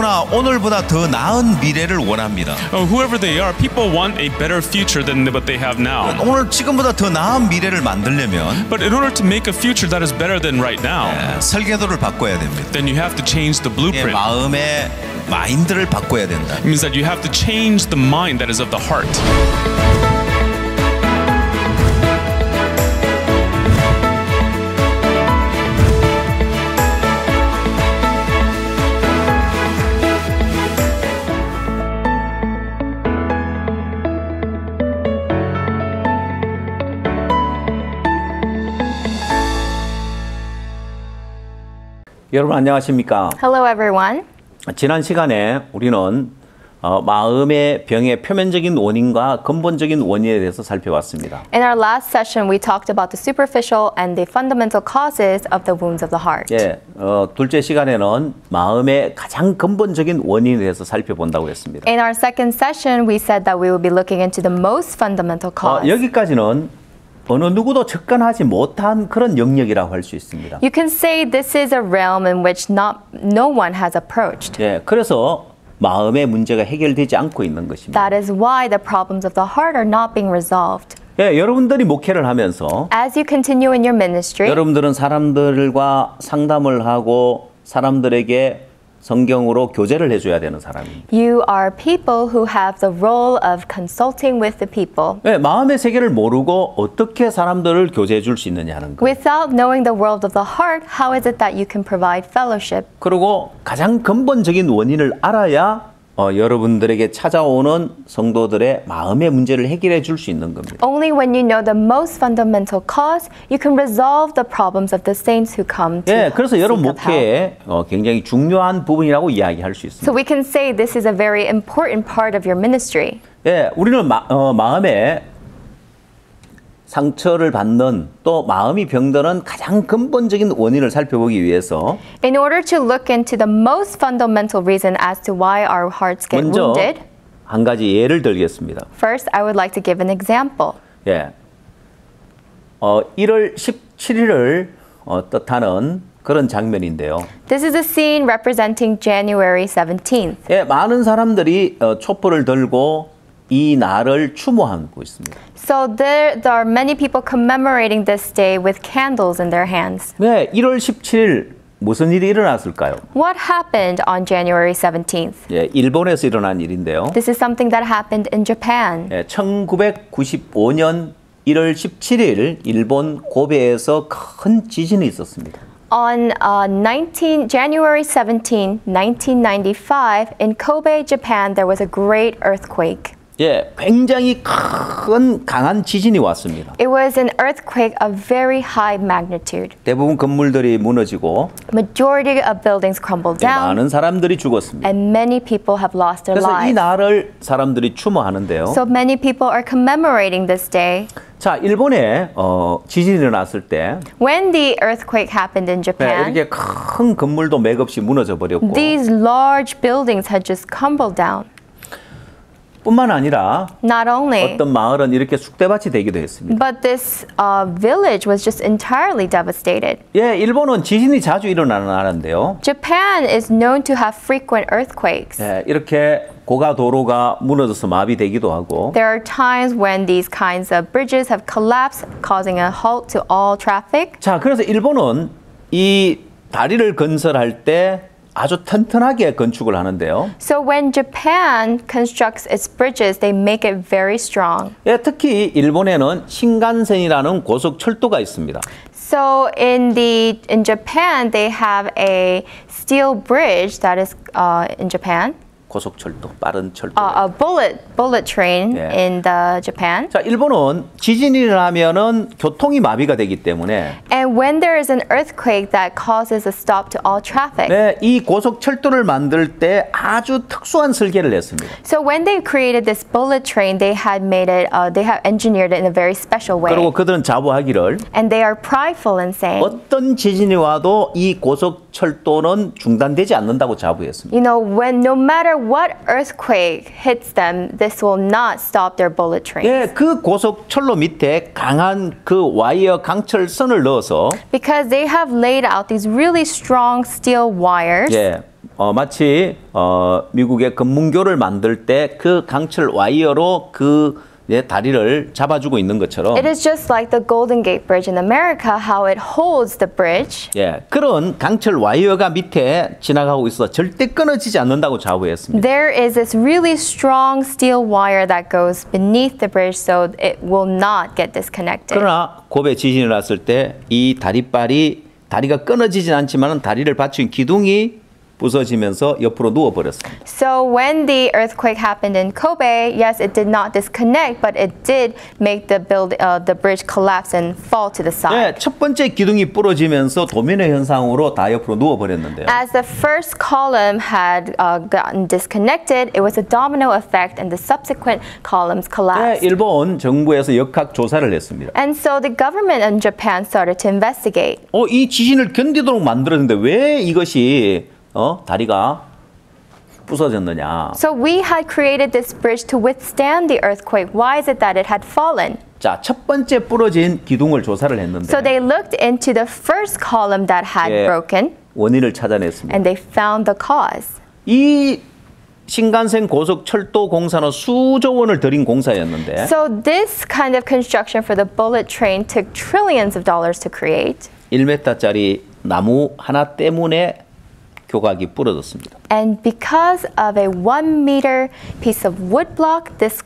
누구나 오늘보다 더 나은 미래를 원합니다. Whoever they are, people want a better future than what they have now. 오늘 지금보다 더 나은 미래를 만들려면 But in order to make a future that is better than right now, 설계도를 바꿔야 됩니다. then you have to change the blueprint. 마음의 마인드를 바꿔야 된다. It means that you have to change the mind that is of the heart. 여러분 안녕하십니까? Hello everyone. 지난 시간에 우리는 마음의 병의 표면적인 원인과 근본적인 원인에 대해서 살펴봤습니다. In our last session, we talked about the superficial and the fundamental causes of the wounds of the heart. 예, 둘째 시간에는 마음의 가장 근본적인 원인에 대해서 살펴본다고 했습니다. In our second session, we said that we will be looking into the most fundamental cause. 여기까지는 어느 누구도 접근하지 못한 그런 영역이라고 할 수 있습니다. You can say this is a realm in which no one has approached. 예, 그래서 마음의 문제가 해결되지 않고 있는 것입니다. That is why the problems of the heart are not being resolved. 예, 여러분들이 목회를 하면서 As you continue in your ministry, 여러분들은 사람들과 상담을 하고 사람들에게 성경으로 교제를 해줘야 되는 사람입니다. you are people who have the role of consulting with the people. 네, 마음의 세계를 모르고 어떻게 사람들을 교제해 줄 수 있느냐 하는 거예요. Without knowing the world of the heart, how is it that you can provide fellowship? 그리고 가장 근본적인 원인을 알아야 여러분들에게 찾아오는 성도들의 마음의 문제를 해결해 줄 수 있는 겁니다. Only when you know the most fundamental cause, you can resolve the problems of the saints who come to 예, 그래서 여러분 seek of help. 목회에 굉장히 중요한 부분이라고 이야기할 수 있습니다. So we can say this is a very important part of your ministry. 예, 우리는 마음에 상처를 받는 또 마음이 병드는 가장 근본적인 원인을 살펴보기 위해서 In order to look into the most fundamental reason as to why our hearts get 먼저 wounded, 한 가지 예를 들겠습니다. first I would like to give an example. 예, 1월 17일을 뜻하는 그런 장면인데요. This is a scene representing January 17th. 예, 많은 사람들이 촛불을 들고 이 날을 추모하고 있습니다. So there are many people commemorating this day with candles in their hands. 네, 1월 17일 무슨 일이 일어났을까요? What happened on January 17th? 예, 일본에서 일어난 일인데요. This is something that happened in Japan. 예, 1995년 1월 17일 일본 고베에서 큰 지진이 있었습니다. On January 17, 1995, in Kobe, Japan, there was a great earthquake. 예, 굉장히 큰 강한 지진이 왔습니다. It was an earthquake of very high magnitude. 대부분 건물들이 무너지고 Majority of buildings crumbled down, 많은 사람들이 죽었습니다. and many people have lost their 그래서 이 lives. 날을 사람들이 추모하는데요. So many people are commemorating this day. 자, 일본에 지진이 일어났을 때 When the earthquake happened in Japan, 이렇게 큰 건물도 맥없이 무너져 버렸고 these large buildings had just crumbled down. 뿐만 아니라 Not only, 어떤 마을은 이렇게 쑥대밭이 되기도 했습니다. but this village was just entirely devastated. 예, 일본은 지진이 자주 일어나는 나라인데요. Japan is known to have frequent earthquakes. 예, 이렇게 고가 도로가 무너져서 마비되기도 하고 There are times when these kinds of bridges have collapsed, causing a halt to all traffic. 자, 그래서 일본은 이 다리를 건설할 때 아주 튼튼하게 건축을 하는데요. So when Japan constructs its bridges, they make it very strong. 예, 특히 일본에는 신간센이라는 고속철도가 있습니다. So in Japan, they have a steel bridge that is in Japan. 고속철도, 빠른 철도. A bullet train Yeah. in the Japan. 자, 일본은 지진이 일어나면은 교통이 마비가 되기 때문에 And when there is an earthquake that causes a stop to all traffic. 네, 이 고속철도를 만들 때 아주 특수한 설계를 했습니다. So when they created this bullet train, they had engineered it in a very special way. 그리고 그들은 자부하기를 And they are prideful in saying, 어떤 지진이 와도 이 고속철도는 중단되지 않는다고 자부했습니다. you know, no matter what earthquake hits them, this will not stop their bullet trains. 예, 그 고속철로 밑에 강한 그 와이어 강철선을 넣어서 Because they have laid out these really strong steel wires. 예, 마치 미국의 금문교를 만들 때 그 강철 와이어로 그 다리를 잡아주고 있는 것처럼 It is just like the Golden Gate Bridge in America, how it holds the bridge. 예, 그런 강철 와이어가 밑에 지나가고 있어 절대 끊어지지 않는다고 자부했습니다. There is this really strong steel wire that goes beneath the bridge so it will not get disconnected. 그러나 고베 지진이 났을 때 이 다리가 끊어지진 않지만 다리를 받친 기둥이 부서지면서 옆으로 누워버렸습니다. So when the earthquake happened in Kobe, yes, it did not disconnect, but it did make the bridge collapse and fall to the side. 네, 첫 번째 기둥이 부러지면서 도미노 현상으로 다 옆으로 누워버렸는데요. As the first column had gotten disconnected, it was a domino effect, and the subsequent columns 네, collapsed. 일본 정부에서 역학 조사를 했습니다. And so the government in Japan started to investigate. 이 지진을 견디도록 만들었는데 왜 이것이 다리가 부서졌느냐? So we had created this bridge to withstand the earthquake. Why is it that it had fallen? 자, 첫 번째 부러진 기둥을 조사를 했는데 So they looked into the first column that had 예, broken, 원인을 찾아냈습니다. and they found the cause. 이 신간센 고속 철도 공사는 수조 원을 들인 공사였는데 So this kind of construction for the bullet train took trillions of dollars to create. 1m짜리 나무 하나 때문에 교각이 부러졌습니다. And because of a 1 meter piece of wood block, this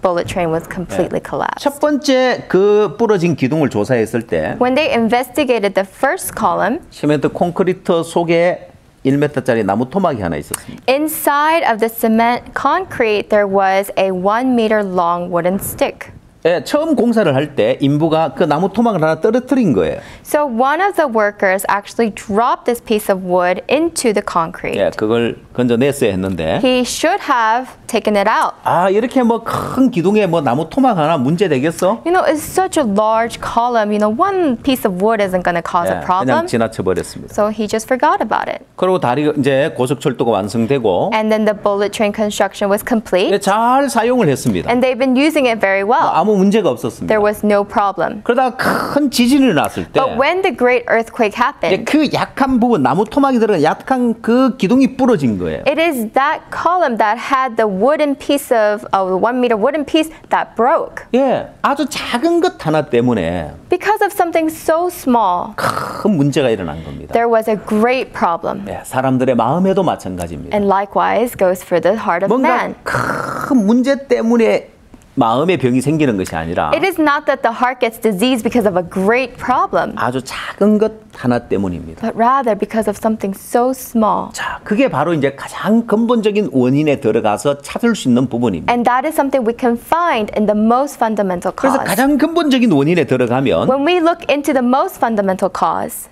bullet train was completely collapsed. 첫 번째 그 부러진 기둥을 조사했을 때 When they investigated the first column, 시멘트 콘크리트 속에 1m짜리 나무 토막이 하나 있었습니다. inside of the cement concrete, there was a 1 meter long wooden stick. 예, 처음 공사를 할 때 인부가 그 나무 토막을 하나 떨어뜨린 거예요. So one of the workers actually dropped this piece of wood into the concrete. 예, 그걸 건져냈어야 했는데 He should have taken it out. 이렇게 큰 기둥에 나무 토막 하나 문제 되겠어? You know, it's such a large column. You know, one piece of wood isn't going to cause a 그냥 problem. 지나쳐 버렸습니다. So he just forgot about it. 그리고 다리가 이제 고속철도가 완성되고 And then the bullet train construction was complete. 잘 사용을 했습니다. And they've been using it very well. 아무 문제가 없었습니다. There was no problem. 그러다 큰 지진이 났을 때 But when the great earthquake happened, 그 약한 부분 나무 토막이 들어간 약한 그 기둥이 부러진 거예요. it is that column that had the wooden piece of 1 meter wooden piece that broke. 예, 아주 작은 것 하나 때문에 Because of something so small, 큰 문제가 일어난 겁니다. there was a great problem. 예, 사람들의 마음에도 마찬가지입니다. And likewise goes for the heart of 뭔가 man. 큰 문제 때문에 마음의 병이 생기는 것이 아니라 It is not that the heart gets diseased because of a great problem, 아주 작은 것 하나 때문입니다. but rather because of something so small. 자, 그게 바로 이제 가장 근본적인 원인에 들어가서 찾을 수 있는 부분입니다. And that is something we can find in the most fundamental 그래서 cause. 가장 근본적인 원인에 들어가면 When we look into the most fundamental cause,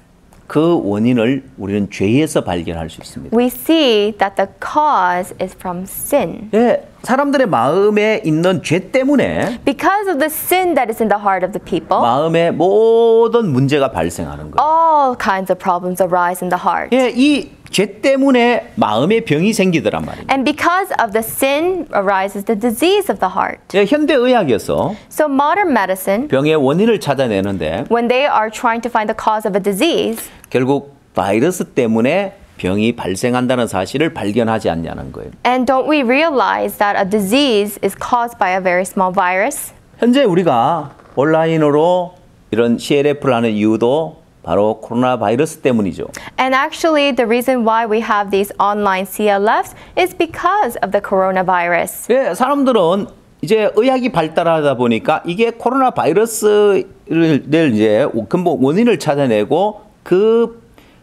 그 원인을 우리는 죄에서 발견할 수 있습니다. we see that the cause is from sin. 예, 사람들의 마음에 있는 죄 때문에 Because of the sin that is in the heart of the people, 마음에 모든 문제가 발생하는 거예요. all kinds of problems arise in the heart. 예, 이 죄 때문에 마음의 병이 생기더란 말이에요. And because of the sin arises the disease of the heart. 예, 현대 의학에서 So modern medicine, 병의 원인을 찾아내는데 when they are trying to find the cause of a disease, 결국 바이러스 때문에 병이 발생한다는 사실을 발견하지 않냐는 거예요. and don't we realize that a disease is caused by a very small virus? 현재 우리가 온라인으로 이런 CLF를 하는 이유도 바로 코로나 바이러스 때문이죠. And actually, the reason why we have these online CLFs is because of the coronavirus. 예, 사람들은 이제 의학이 발달하다 보니까 이게 코로나 바이러스를 이제 근본 원인을 찾아내고 그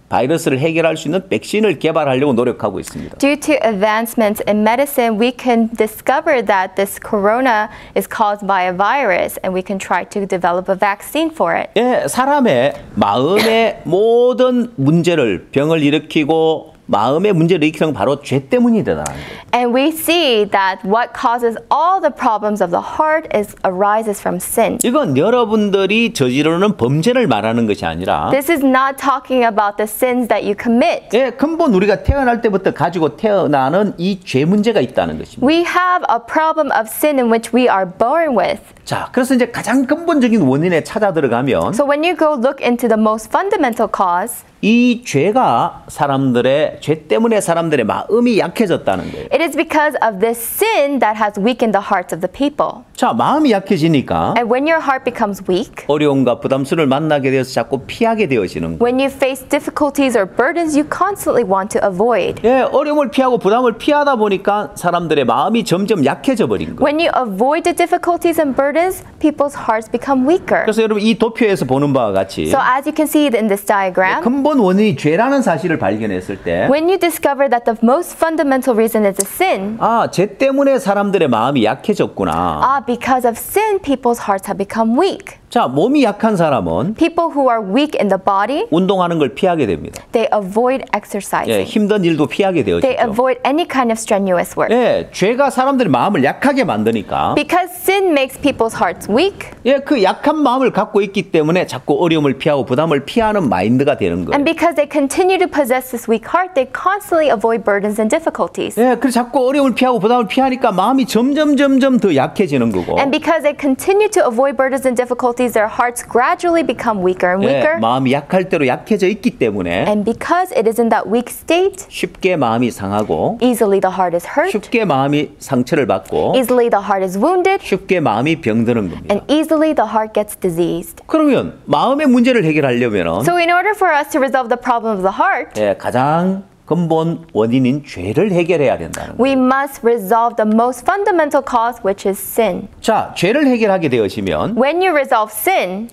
바이러스를 해결할 수 있는 백신을 개발하려고 노력하고 있습니다. Due to advancements in medicine, we can discover that this corona is caused by a virus, and we can try to develop a vaccine for it. 예, 사람의 마음의 모든 문제를 병을 일으키고 마음의 문제를 일으키는 건 바로 죄 때문이다라는 거예요. And we see that what causes all the problems of the heart arises from sin. 이건 여러분들이 저지르는 범죄를 말하는 것이 아니라 This is not talking about the sins that you commit. 예, 근본 우리가 태어날 때부터 가지고 태어나는 이 죄 문제가 있다는 것입니다. We have a problem of sin in which we are born with. 자, 그래서 이제 가장 근본적인 원인에 찾아 들어가면 So when you go look into the most fundamental cause, 이 죄가 사람들의 왜? 죄 때문에 사람들의 마음이 약해졌다는 거예요. It is because of this sin that has weakened the hearts of the people. 자, 마음이 약해지니까 And when your heart becomes weak, 어려움과 부담스러움을 만나게 되어서 자꾸 피하게 되어지는 거예요. when you face difficulties or burdens you constantly want to avoid. 예, 어려움을 피하고 부담을 피하다 보니까 사람들의 마음이 점점 약해져 버린 거예요. When you avoid the difficulties and burdens, people's hearts become weaker. 그래서 여러분 이 도표에서 보는 바와 같이 So as you can see in this diagram, 근본 원인이 죄라는 사실을 발견했을 때 when you discover that the most fundamental reason is a sin, 아, 죄 때문에 사람들의 마음이 약해졌구나. because of sin, people's hearts have become weak. 자, 몸이 약한 사람은 People who are weak in the body, 운동하는 걸 피하게 됩니다. they avoid 예, exercising. 힘든 일도 피하게 They 되어지죠. avoid any kind of strenuous work. 예, 죄가 사람들의 마음을 약하게 만드니까 Because sin makes people's hearts weak, 예, 그 약한 마음을 갖고 있기 때문에 자꾸 어려움을 피하고 부담을 피하는 마인드가 되는 거예요. and because they continue to possess this weak heart, they constantly avoid burdens and difficulties. 예, 그래서 자꾸 어려움을 피하고 부담을 피하니까 마음이 점점 더 약해지는 거고. And because they continue to avoid burdens and difficulties, their hearts gradually become weaker and 예, weaker. 마음이 약할 대로 약해져 있기 때문에 And because it is in that weak state, 쉽게 마음이 상하고 easily the heart is hurt, 쉽게 마음이 상처를 받고 easily the heart is wounded, 쉽게 마음이 병드는 겁니다. and easily the heart gets diseased. 그러면 마음의 문제를 해결하려면 So in order for us to resolve the problem of the heart, 예, 가장 근본 원인인 죄를 해결해야 된다는 거예요. we must resolve the most fundamental cause, which is sin. 자, 죄를 해결하게 되어지면 When you resolve sin,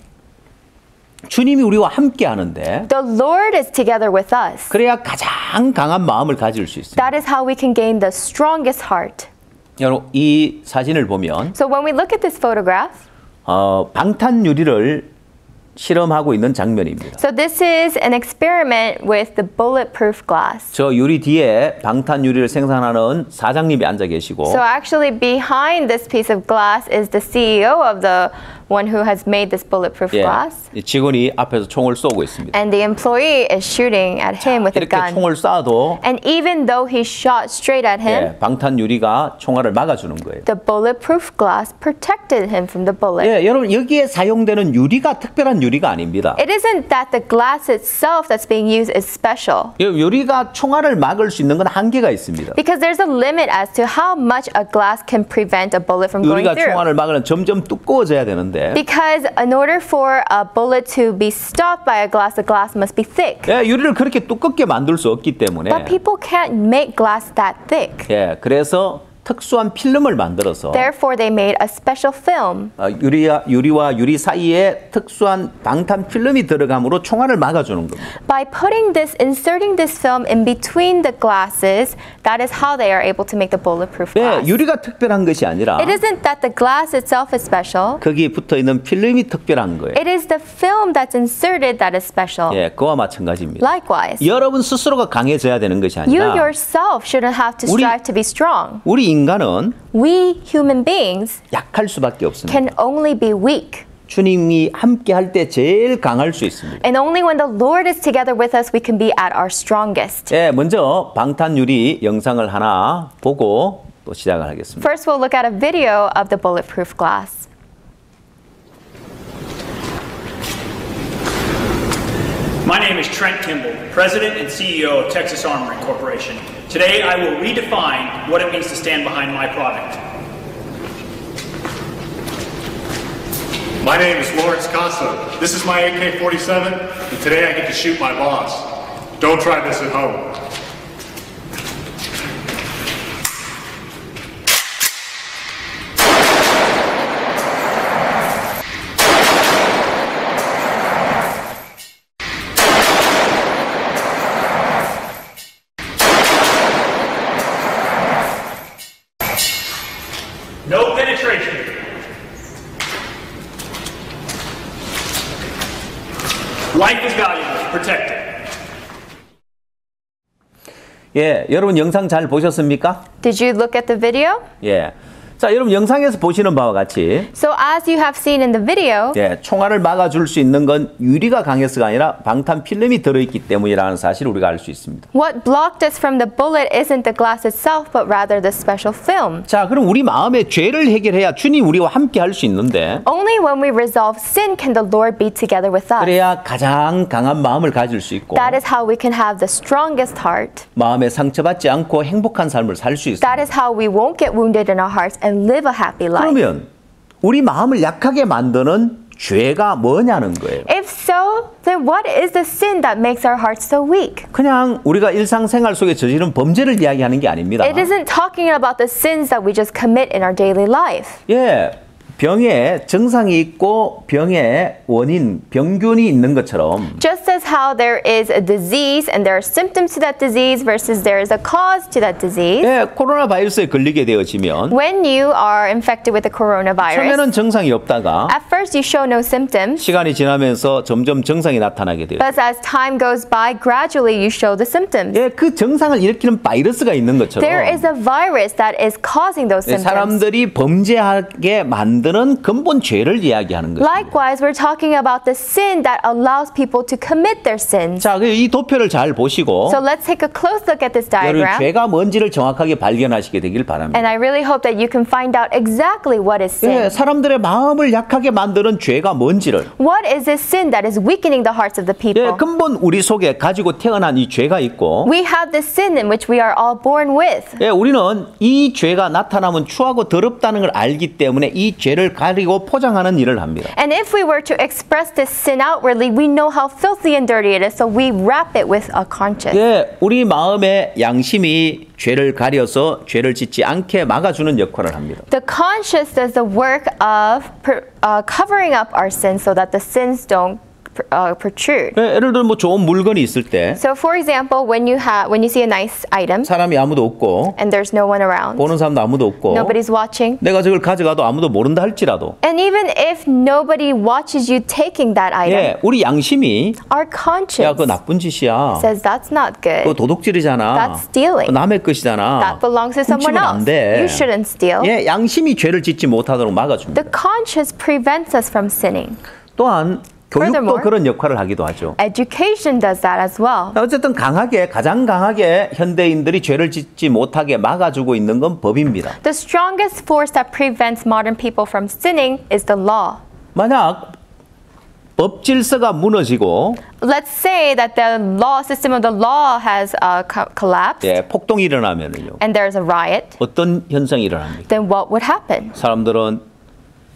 주님이 우리와 함께 하는데 the Lord is together with us. 그래야 가장 강한 마음을 가질 수 있습니다. That is how we can gain the strongest heart. 여러분, 이 사진을 보면 So when we look at this photograph, 방탄유리를 실험하고 있는 장면입니다. so this is an experiment with the bulletproof glass. 저 유리 뒤에 방탄유리를 생산하는 사장님이 앉아 계시고 So actually behind this piece of glass is the CEO of the one who has made this bulletproof 예, glass. 이 직원이 앞에서 총을 쏘고 있습니다. And the employee is shooting at him with a 이렇게 gun. 총을 쏴도 And even though he shot straight at him, 예, 방탄유리가 총알을 막아주는 거예요. the bulletproof glass protected him from the bullet. 예, 여러분 여기에 사용되는 유리가 특별한 유리가 아닙니다. It isn't that the glass itself that's being used is special. 유리가 총알을 막을 수 있는 건 한계가 있습니다. Because there's a limit as to how much a glass can prevent a bullet from going 유리가 through. 총알을 막으면 점점 두꺼워져야 되는데 Because in order for a bullet to be stopped by a glass must be thick. 예, 유리를 그렇게 두껍게 만들 수 없기 때문에 But people can't make glass that thick. 예, 그래서 특수한 필름을 만들어서 Therefore, they made a special film. 유리와 유리 사이에 특수한 방탄 필름이 들어감으로 총알을 막아주는 겁니다. By inserting this film in between the glasses, that is how they are able to make the bulletproof 네, glass. 유리가 특별한 것이 아니라 It isn't that the glass itself is special. 거기에 붙어 있는 필름이 특별한 거예요. It is the film that's inserted that is special. 예, 그와 마찬가지입니다. Likewise, 여러분 스스로가 강해져야 되는 것이 you 아니라 yourself shouldn't have to strive to be strong. 우리 인간은 We human beings 약할 수밖에 없습니다. can only be weak. 주님이 함께 할 때 제일 강할 수 있습니다. And only when the Lord is together with us, we can be at our strongest. 예, 먼저 방탄유리 영상을 하나 보고 또 시작을 하겠습니다. First, we'll look at a video of the bulletproof glass. My name is Trent Kimball, President and CEO of Texas Armory Corporation. Today, I will redefine what it means to stand behind my product. My name is Lawrence Costa. This is my AK-47, and today I get to shoot my boss. Don't try this at home. No penetration. Life is valuable. Protect it. 예, 여러분 영상 잘 보셨습니까? Did you look at the video? 예. 자, 여러분 영상에서 보시는 바와 같이 So as you have seen in the video, 예, 총알을 막아줄 수 있는 건 유리가 강해서가 아니라 방탄 필름이 들어있기 때문이라는 사실을 우리가 알 수 있습니다. what blocked us from the bullet isn't the glass itself, but rather the special film. 자, 그럼 우리 마음의 죄를 해결해야 주님 우리와 함께 할 수 있는데 Only when we resolve sin can the Lord be together with us. 그래야 가장 강한 마음을 가질 수 있고 That is how we can have the strongest heart. 마음에 상처받지 않고 행복한 삶을 살 수 있습니다. That is how we won't get wounded in our hearts and live a happy life. 그러면 우리 마음을 약하게 만드는 죄가 뭐냐는 거예요. If so, then what is the sin that makes our hearts so weak? 그냥 우리가 일상생활 속에 저지른 범죄를 이야기하는 게 아닙니다. It isn't talking about the sins that we just commit in our daily life. 예, 병에 증상이 있고 병에 원인, 병균이 있는 것처럼 Just as how there is a disease and there are symptoms to that disease versus there is a cause to that disease. 예, 코로나 바이러스에 걸리게 되어지면 When you are infected with the coronavirus, 처음에는 증상이 없다가 at first you show no symptoms, 시간이 지나면서 점점 증상이 나타나게 돼요. but as time goes by, gradually you show the symptoms. 예, 그 증상을 일으키는 바이러스가 있는 것처럼 There is a virus that is causing those 예, symptoms. 사람들이 범죄하게 만드는 근본 죄를 이야기하는 것입니다. Likewise, we're talking about the sin that allows people to commit their sins. 자, 이 도표를 잘 보시고 So let's take a close look at this 여러분 diagram. 죄가 뭔지를 정확하게 발견하시게 되길 바랍니다. And I really hope that you can find out exactly what is 예, sin. 사람들의 마음을 약하게 만드는 죄가 뭔지를 What is this sin that is weakening the hearts of the 예, people? 근본 우리 속에 가지고 태어난 이 죄가 있고 We have this sin in which we are all born with. 예, 우리는 이 죄가 나타나면 추하고 더럽다는 걸 알기 때문에 이 죄를 가리고 포장하는 일을 합니다. And if we were to express this sin outwardly, we know how filthy and dirty it is, so we wrap it with a conscience. 예, 우리 마음의 양심이 죄를 가려서 죄를 짓지 않게 막아주는 역할을 합니다. The conscience does the work of covering up our sins so that the sins don't protrude. 예, 예를 들어 뭐 좋은 물건이 있을 때 So, for example, when you see a nice item 사람이 아무도 없고 and there's no one around, 보는 사람도 아무도 없고 nobody's watching, 내가 저걸 가져가도 아무도 모른다 할지라도 and even if nobody watches you taking that item, 예, 우리 양심이 our 야, conscience 그거 나쁜 짓이야. says that's not 그거 good. 도둑질이잖아. That's stealing. 그거 남의 것이잖아. That belongs to someone 훔치면 안 else. 돼. You shouldn't steal. 예, 양심이 죄를 짓지 못하도록 막아줍니다. The conscience prevents us from sinning. 또한 교육도 Furthermore, 그런 역할을 하기도 하죠. Education does that as well. 어쨌든 가장 강하게 현대인들이 죄를 짓지 못하게 막아주고 있는 건 법입니다. The strongest force that prevents modern people from sinning is the law. 만약 법 질서가 무너지고 Let's say that the law system of the law has collapsed 예, 폭동이 일어나면요. and there's a riot, 어떤 현상이 일어납니까? then what would happen? 사람들은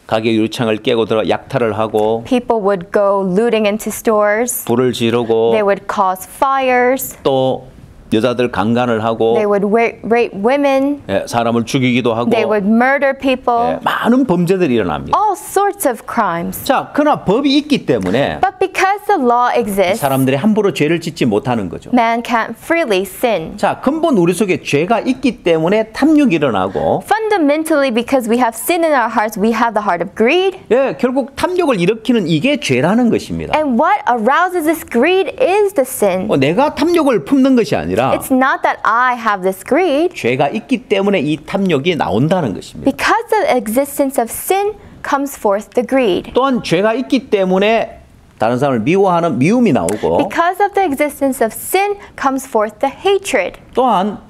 가게 유리창을 깨고 들어 약탈을 하고 People would go looting into stores. 불을 지르고 They would cause fires. 또 여자들 강간을 하고 They would rape women. 예, 사람을 죽이기도 하고 They would murder 예, people. 많은 범죄들이 일어납니다. All sorts of crimes. 자, 그러나 법이 있기 때문에 But because the law exists, 사람들이 함부로 죄를 짓지 못하는 거죠. man can't freely sin. 자, 근본 우리 속에 죄가 있기 때문에 탐욕이 일어나고 Fundamentally, because we have sin in our hearts, we have the heart of greed. 예, 결국 탐욕을 일으키는 이게 죄라는 것입니다. And what arouses this greed is the sin. 내가 탐욕을 품는 것이 아니라 It's not that I have this greed. 죄가 있기 때문에 이 탐욕이 나온다는 것입니다. Because of the existence of sin comes forth the greed. 또한 죄가 있기 때문에 다른 사람을 미워하는 미움이 나오고 Because of the existence of sin comes forth the hatred. 또한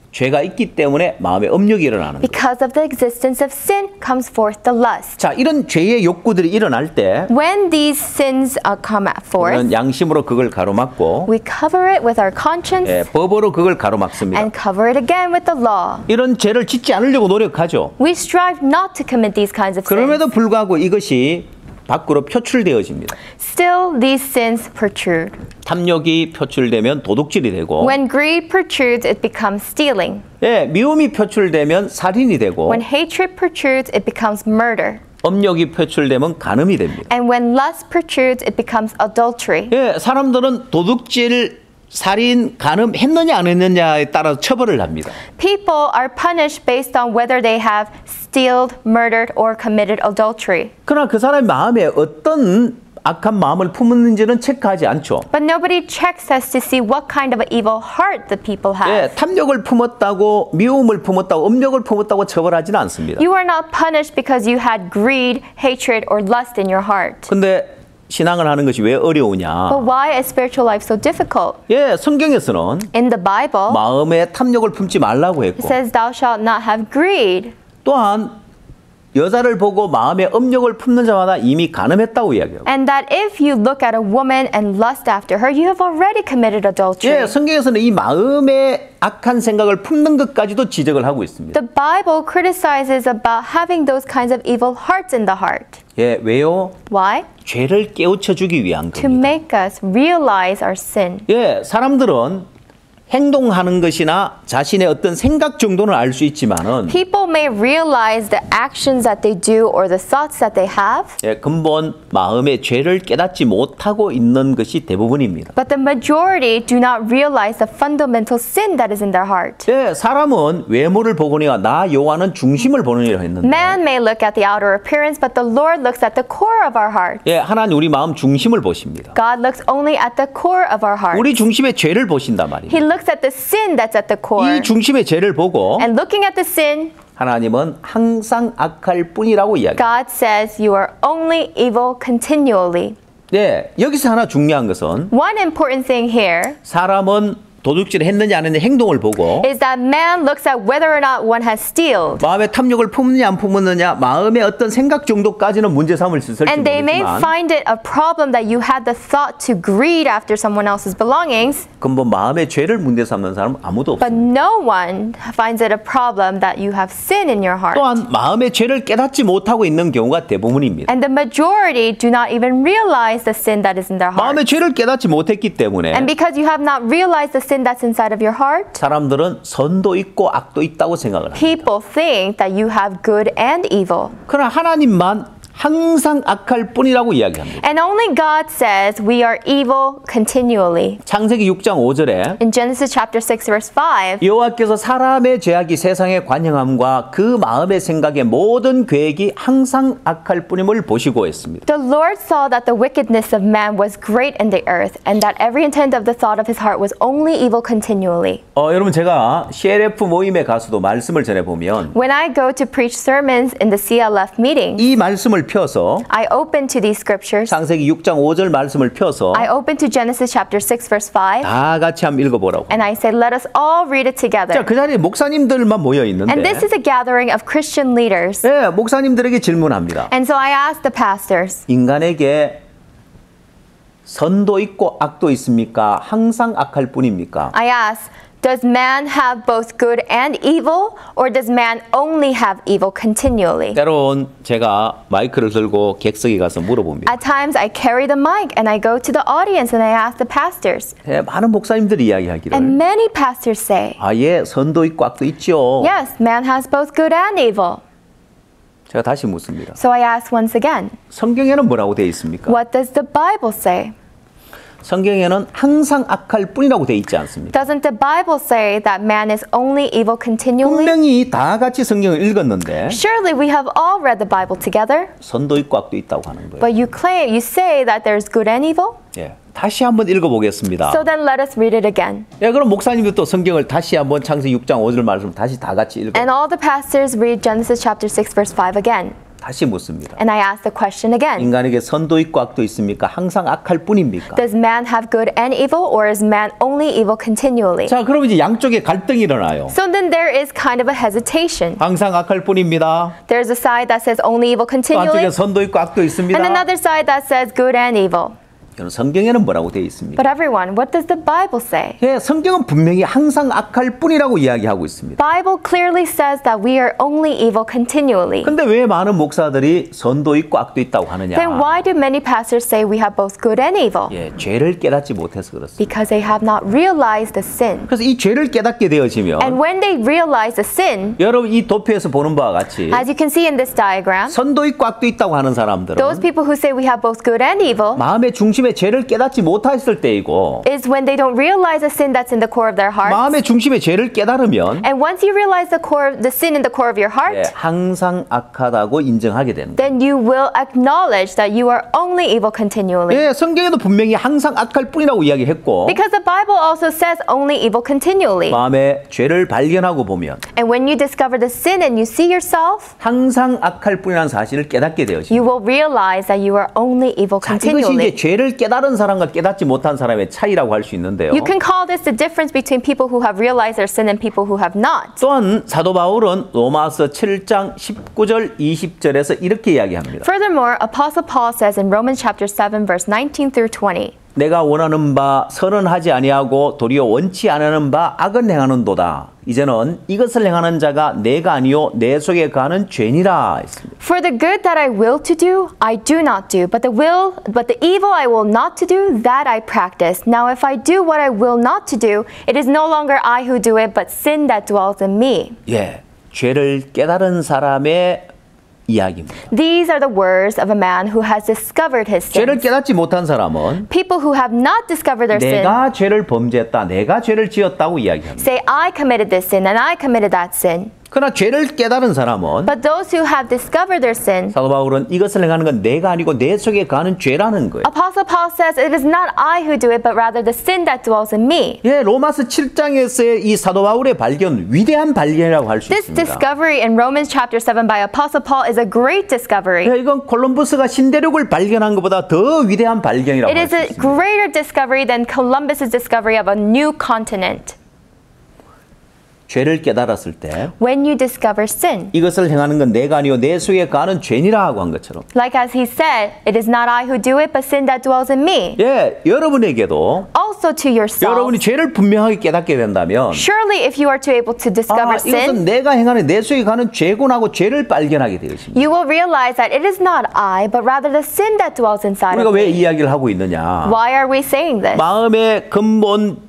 죄가 있기 때문에 마음의 업력이 일어나는 거예요. Because of the existence of sin comes forth the lust. 자, 이런 죄의 욕구들이 일어날 때 When these sins come forth, 우리는 양심으로 그걸 가로막고 we cover it with our conscience 예, 법으로 그걸 가로막습니다. and cover it again with the law. 이런 죄를 짓지 않으려고 노력하죠. We strive not to commit these kinds of sins. 그럼에도 불구하고 이것이 밖으로 표출되어집니다. Still, these sins protrude. 탐욕이 표출되면 도둑질이 되고 When greed protrudes, it becomes stealing. 예, 미움이 표출되면 살인이 되고 When hatred protrudes, it becomes murder. 업력이 표출되면 간음이 됩니다. And when lust protrudes, it becomes adultery. 예, 사람들은 도둑질, 살인, 간음 했느냐 안 했느냐에 따라 처벌을 합니다. People are punished based on whether they have stealed, murdered, or committed adultery. 그러나 그 사람의 마음에 어떤 악한 마음을 품었는지는 체크하지 않죠. But nobody checks us to see what kind of an evil heart the people have. 예, 탐욕을 품었다고, 미움을 품었다고, 음욕을 품었다고 처벌하지는 않습니다. You are not punished because you had greed, hatred, or lust in your heart. 근데 신앙을 하는 것이 왜 어려우냐? But why is spiritual life so difficult? 예, 성경에서는 In the Bible, 마음에 탐욕을 품지 말라고 it 했고, says, Thou shalt not have greed. 또한 여자를 보고 마음에 음욕을 품는 자마다 이미 간음했다고 이야기하고. And that if you look at a woman and lust after her, you have already committed adultery. 예, 성경에서는 이 마음에 악한 생각을 품는 것까지도 지적을 하고 있습니다. The Bible criticizes about having those kinds of evil hearts in the heart. 예, 왜요? Why? 죄를 깨우쳐 주기 위한 To 겁니다. make us realize our sin. 예, 사람들은 행동하는 것이나 자신의 어떤 생각 정도는 알 수 있지만은 People may realize the actions that they do or the thoughts that they have, 예, 근본 마음의 죄를 깨닫지 못하고 있는 것이 대부분입니다. but the majority do not realize the fundamental sin that is in their heart. 예, 사람은 외모를 보거니와 나 여호와는 중심을 보느니라 했는데 Man may look at the outer appearance, but the Lord looks at the core of our heart. 예, 하나님 우리 마음 중심을 보십니다. God looks only at the core of our heart. 우리 중심의 죄를 보신단 말입니다. He looks at the sin that's at the core. 이 중심의 죄를 보고 And looking at the sin, 하나님은 항상 악할 뿐이라고 이야기합니다. God says you are only evil continually. 네, 여기서 하나 중요한 것은 One important thing here 사람은 도둑질을 했느냐 안 했느냐 행동을 보고 is that man looks at whether or not one has stealed. 마음에 탐욕을 품느냐 안 품었느냐 마음의 어떤 생각 정도까지는 문제 삼을 수 있을지 And they may 모르지만 find it a problem that you had the thought to greed after someone else's belongings, 근본 마음의 죄를 문제 삼는 사람은 아무도 but 없습니다. no one finds it a problem that you have sin in your heart. 또한 마음의 죄를 깨닫지 못하고 있는 경우가 대부분입니다. And the majority do not even realize the sin that is in their heart. 마음의 죄를 깨닫지 못했기 때문에 And because you have not realized the sin that's inside of your heart, 사람들은 선도 있고 악도 있다고 생각을 합니다. people think that you have good and evil. 그러나 하나님만 항상 악할 뿐이라고 이야기합니다. And only God says we are evil continually. 창세기 6장 5절에 In Genesis chapter 6 verse 5, 여호와께서 사람의 죄악이 세상에 관영함과 그 마음의 생각의 모든 계획이 항상 악할 뿐임을 보시고 했습니다. the Lord saw that the wickedness of man was great in the earth, and that every intent of the thought of his heart was only evil continually. 여러분 제가 CLF 모임에 가서도 말씀을 전해보면 When I go to preach sermons in the CLF meeting, 이 말씀을 펴서 I open to these scriptures. 창세기 6장 5절 말씀을 펴서 I open to Genesis chapter 6 verse 5, 다 같이 한번 읽어보라고. and I say, let us all read it 자, together. 그 자리에 목사님들만 모여 있는데 And this is a gathering of Christian leaders. 예, 목사님들에게 질문합니다. And so I ask the pastors, 인간에게 선도 있고 악도 있습니까? 항상 악할 뿐입니까? I ask, does man have both good and evil, or does man only have evil continually? 때론 제가 마이크를 들고 객석에 가서 물어봅니다. At times I carry the mic and I go to the audience and I ask the pastors. 예, 많은 목사님들이 이야기하기를 And many pastors say, 예, 선도 있고 악도 있죠. yes, man has both good and evil. 제가 다시 묻습니다. So I ask once again, 성경에는 뭐라고 되어 있습니까? what does the Bible say? 성경에는 항상 악할 뿐이라고 되어 있지 않습니다. Doesn't the Bible say that man is only evil continually? 분명히 다 같이 성경을 읽었는데 Surely we have all read the Bible together, 선도 있고 악도 있다고 하는 거예요. but you say that there's good and evil? 예, 다시 한번 읽어보겠습니다. So then let us read it again. 예, 그럼 목사님도 또 성경을 다시 한번 창세기 6장 5절 말씀 다시 다 같이 읽어. And all the pastors read Genesis chapter 6 verse 5 again. 다시 묻습니다. And I ask the question again. 인간에게 선도 있고 악도 있습니까? 항상 악할 뿐입니까? Does man have good and evil, or is man only evil continually? 자, 그럼 이제 양쪽에 갈등이 일어나요. So then there is kind of a hesitation. 항상 악할 뿐입니다. There's a side that says only evil 또 continually, 한쪽에 선도 있고 악도 있습니다. and another side that says good and evil. 여러분, 성경에는 뭐라고 되어 있습니까? But everyone, what does the Bible say? 예, 성경은 분명히 항상 악할 뿐이라고 이야기하고 있습니다. Bible clearly says that we are only evil continually. 근데 왜 많은 목사들이 선도 있고 악도 있다고 하느냐? Then why do many pastors say we have both good and evil? 예, 죄를 깨닫지 못해서 그렇습니다. Because they have not realized the sin. 그래서 이 죄를 깨닫게 되어지면 And when they realize the sin, 여러분 이 도표에서 보는 바와 같이 as you can see in this diagram, 선도 있고 악도 있다고 하는 사람들은 those people who say we have both good and evil, 마음의 중심에 중심에 죄를 깨닫지 못했을 때이고 is when they don't realize the sin that's in the core of their heart. 마음의 중심에 죄를 깨달으면 And once you realize the sin in the core of your heart, 항상 악하다고 인정하게 되는 거예요. then you will acknowledge that you are only evil continually. 예, 성경에도 분명히 항상 악할 뿐이라고 이야기했고 Because the Bible also says only evil continually. 마음에 죄를 발견하고 보면 And when you discover the sin and you see yourself, 항상 악할 뿐이라는 사실을 깨닫게 되어집니다. you will realize that you are only evil 자, 이것이 이제 continually. 죄를 깨달은 사람과 깨닫지 못한 사람의 차이라고 할 수 있는데요. You can call this the difference between people who have realized their sin and people who have not. 또한 사도 바울은 로마서 7장 19절 20절에서 이렇게 이야기합니다. Furthermore, Apostle Paul says in Romans chapter 7 verse 19 through 20, 내가 원하는 바 선은 하지 아니하고 도리어 원치 않는 바 악은 행하는도다. 이제는 이것을 행하는 자가 내가 아니요 내 속에 가는 죄니라 했습니다. For the good that I will to do, I do not do, but the evil I will not to do, that I practice. Now if I do what I will not to do, it is no longer I who do it, but sin that dwells in me. 예, 죄를 깨달은 사람의 이야기입니다. These are the words of a man who has discovered his 죄를 sins. 깨닫지 못한 사람은 People who have not discovered their sin 내가 죄를 범죄했다, 내가 죄를 지었다고 이야기합니다. say, I committed this sin and I committed that sin. 그러나 죄를 깨달은 사람은 But those who have discovered their sin, 사도 바울은 이것을 행하는 건 내가 아니고 내 속에 가는 죄라는 거예요. Apostle Paul says, it is not I who do it, but rather the sin that dwells in me. 예, 로마서 7장에서의 이 사도 바울의 발견, 위대한 발견이라고 할 수 This 있습니다. discovery in Romans chapter 7 by Apostle Paul is a great discovery. 예, 이건 콜럼버스가 신대륙을 발견한 것보다 더 위대한 발견이라고 It 할 is 수 a 있습니다. greater discovery than Columbus's discovery of a new continent. 죄를 깨달았을 때 When you discover sin, 이것을 행하는 건 내가 아니요 내 속에 가는 죄니라고 한 것처럼 like as he said, it is not I who do it, but sin that dwells in me. 예, 여러분에게도 Also to yourself. 여러분이 죄를 분명하게 깨닫게 된다면 Surely if you are to able to discover 이것은 sin, 내가 행하는 내 속에 가는 죄군하고 죄를 발견하게 되겠습니다. you will realize that it is not I, but rather the sin that dwells inside 우리가 of 왜 me. 이야기를 하고 있느냐? Why are we saying this? 마음의 근본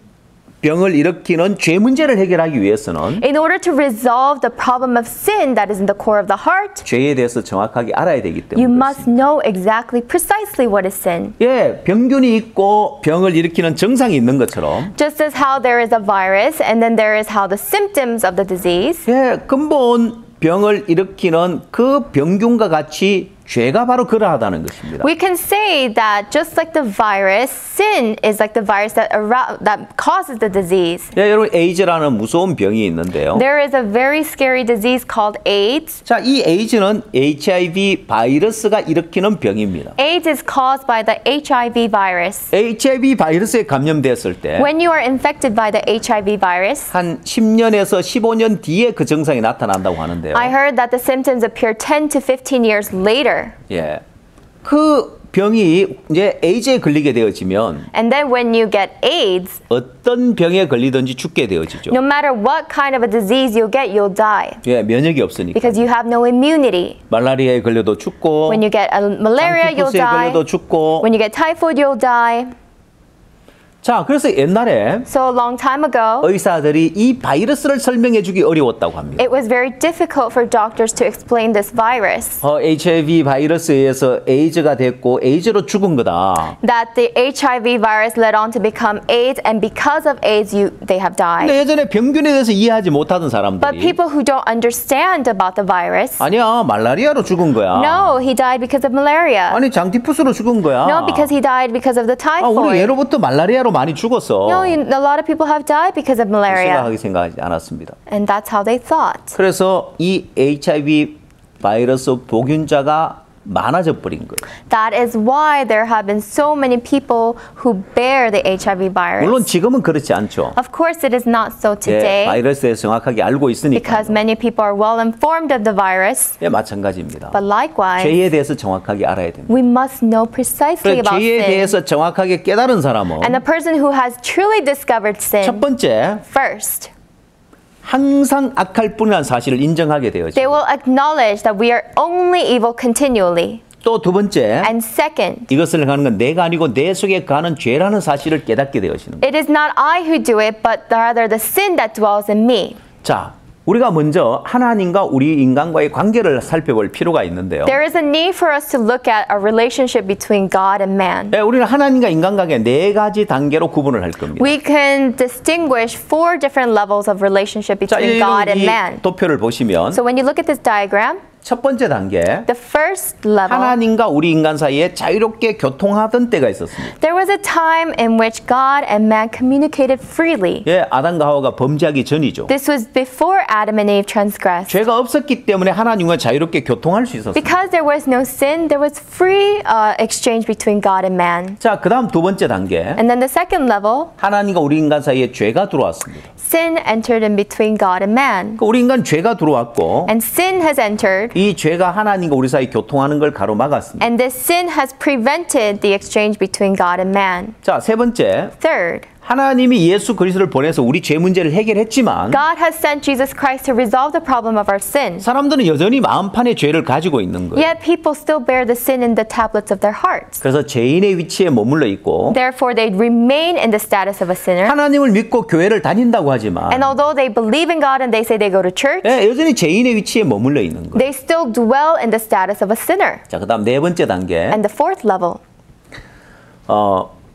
병을 일으키는 죄 문제를 해결하기 위해서는 In order to resolve the problem of sin that is in the core of the heart, 죄에 대해서 정확하게 알아야 되기 때문에 you must 그렇습니다. know exactly, precisely what is sin. 예, 병균이 있고 병을 일으키는 증상이 있는 것처럼 Just as how there is a virus and then there is how the symptoms of the disease, 예, 근본 병을 일으키는 그 병균과 같이 죄가 바로 그러하다는 것입니다. we can say that just like the virus, sin is like the virus that causes the disease. 예, 여러분 에이즈라는 무서운 병이 있는데요. There is a very scary disease called AIDS. 자, 이 에이즈는 HIV 바이러스가 일으키는 병입니다. AIDS is caused by the HIV virus. HIV 바이러스에 감염됐을 때 When you are infected by the HIV virus, 한 10년에서 15년 뒤에 그 증상이 나타난다고 하는데요. I heard that the symptoms appear 10 to 15 years later. 예. 그 병이 이제 에이즈에 걸리게 되어지면 And then when you get AIDS, 어떤 병에 걸리든지 죽게 되어지죠. no matter what kind of a disease you get, you'll die. 예, 면역이 없으니까. Because you have no immunity. 말라리아에 걸려도 죽고 When you get malaria, you'll 장티푸스에 die. 걸려도 죽고. When you get typhoid, you'll die. 자, 그래서 옛날에 So a long time ago, 의사들이 이 바이러스를 설명해 주기 어려웠다고 합니다. it was very difficult for doctors to explain this virus. HIV 바이러스에 의해서 에이즈가 됐고 에이즈로 죽은 거다. That the HIV virus led on to become AIDS, and because of AIDS, they have died. 근데 예전에 병균에 대해서 이해하지 못하던 But 사람들이 people who don't understand about the virus, 아니야, 말라리아로 죽은 거야. no, he died because of malaria. 아니, 장티푸스로 죽은 거야. No, because he died because of the 우리 typhoid. 예로부터 말라리아로 많이 죽었어. No, a lot of people have died because of malaria. 심각하게 생각하지 않았습니다. And that's how they thought. 그래서 이 HIV 바이러스 보균자가 많아져 버린 거예요. That is why there have been so many people who bear the HIV 물론 virus. 지금은 그렇지 않죠. Of course, it is not so 예, today 바이러스에 대해서 정확하게 알고 있으니까. because many people are well informed of the virus. 예, 마찬가지입니다. But likewise, 죄에 대해서 정확하게 알아야 됩니다. we must know precisely 그래서 about 죄에 sin. 대해서 정확하게 깨달은 사람은 And the person who has truly discovered 첫 sin, 번째 first, 항상 악할 뿐이라는 사실을 인정하게 they 되어지고 will acknowledge that we are only evil continually. 또 두 번째 And second, 이것을 하는 건 내가 아니고 내 속에 가는 죄라는 사실을 깨닫게 되어지는 거예요. it is not I who do it, but rather the sin that dwells in me. 자, 우리가 먼저 하나님과 우리 인간과의 관계를 살펴볼 필요가 있는데요. There is a need for us to look at a relationship between God and man. 네, 우리는 하나님과 인간 관계 네 가지 단계로 구분을 할 겁니다. We can distinguish 4 different levels of relationship 자, between God and 이 man. 도표를 보시면 So when you look at this diagram, 첫 번째 단계 the first level, 하나님과 우리 인간 사이에 자유롭게 교통하던 때가 있었습니다. there was a time in which God and man communicated freely. 예, 아담과 하와가 범죄하기 전이죠. This was before Adam and Eve transgressed. 죄가 없었기 때문에 하나님과 자유롭게 교통할 수 있었습니다. Because there was no sin, there was free exchange between God and man. 자, 그다음 두 번째 단계 And then the second level, 하나님과 우리 인간 사이에 죄가 들어왔습니다. sin entered in between God and man. 그러니까 우리 인간 죄가 들어왔고 And sin has entered, 이 죄가 하나님과 우리 사이 교통하는 걸 가로막았습니다. and this sin has prevented the exchange between God and man. 자, 세 번째 Third, 하나님이 예수 그리스도를 보내서 우리 죄 문제를 해결했지만 God has sent Jesus Christ to resolve the problem of our sin. 사람들은 여전히 마음판에 죄를 가지고 있는 거예요. Yet people still bear the sin in the tablets of their hearts. 그래서 죄인의 위치에 머물러 있고 Therefore, they remain in the status of a sinner. 하나님을 믿고 교회를 다닌다고 하지만 And although they believe in God and they say they go to church, 예, 여전히 죄인의 위치에 머물러 있는 거예요. they still dwell in the status of a sinner. 자, 그다음 네 번째 단계 And the fourth level,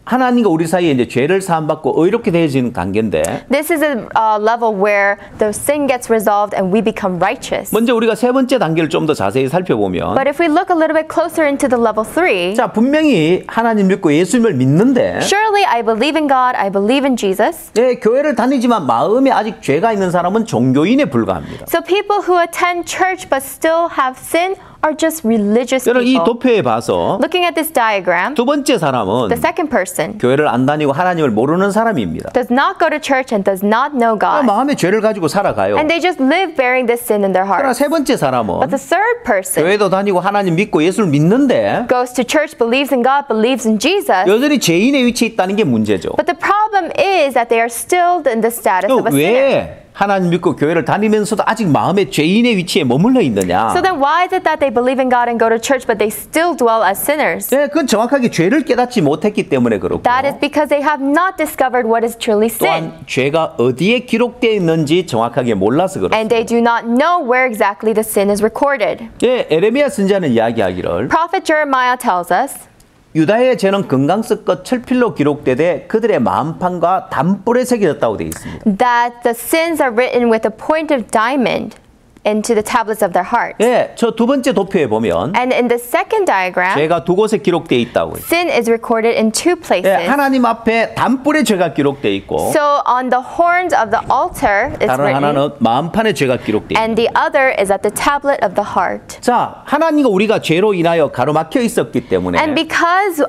하나님과 우리 사이에 이제 죄를 사함받고 의롭게 되어지는 관계인데 this is a level where the sin gets resolved and we become righteous. 먼저 우리가 세 번째 단계를 좀 더 자세히 살펴보면 But if we look a little bit closer into the level 3, 자, 분명히 하나님 믿고 예수님을 믿는데 surely I believe in God, I believe in Jesus. 예, 교회를 다니지만 마음에 아직 죄가 있는 사람은 종교인에 불과합니다. So people who attend church but still have sin are just religious 여러분 이 people. 도표에 봐서 Looking at this diagram, 두 번째 사람은 the second person 교회를 안 다니고 하나님을 모르는 사람입니다. does not go to church and does not know God. 마음에 죄를 가지고 살아가요. And they just live bearing this sin in their 그러나 heart. 세 번째 사람은 But the third person 교회도 다니고 하나님 믿고 예수를 믿는데 goes to church, believes in God, believes in Jesus. 여전히 죄인의 위치에 있다는 게 문제죠. But the problem is that they are still in the status 또 of a sinner. 왜 하나님 믿고 교회를 다니면서도 아직 마음에 죄인의 위치에 머물러 있느냐? So then why is it that they believe in God and go to church but they still dwell as sinners? 네, 그건 정확하게 죄를 깨닫지 못했기 때문에 그렇고 That is because they have not discovered what is truly sin. 또한 죄가 어디에 기록되어 있는지 정확하게 몰라서 그렇습니다. And they do not know where exactly the sin is recorded. 예, 에레미야 선지자는 이야기하기를 Prophet Jeremiah tells us 유다의 죄는 금강석과 철필로 기록되되 그들의 마음판과 담불에 새겨졌다고 되어 있습니다. that the sins are written with a point of diamond into the tablets of their heart. 예, 저 두 번째 도표에 보면 And in the second diagram, 죄가 두 곳에 기록되어 있다고 해요. sin is recorded in 2 예, places. 하나님 앞에 담불에 죄가 기록되어 있고 So on the horns of the altar is 다른 written, 하나는 마음판에 죄가 기록되어 있고 and the other is at the tablet of the heart. 자, 하나님과 우리가 죄로 인하여 가로막혀 있었기 때문에 And because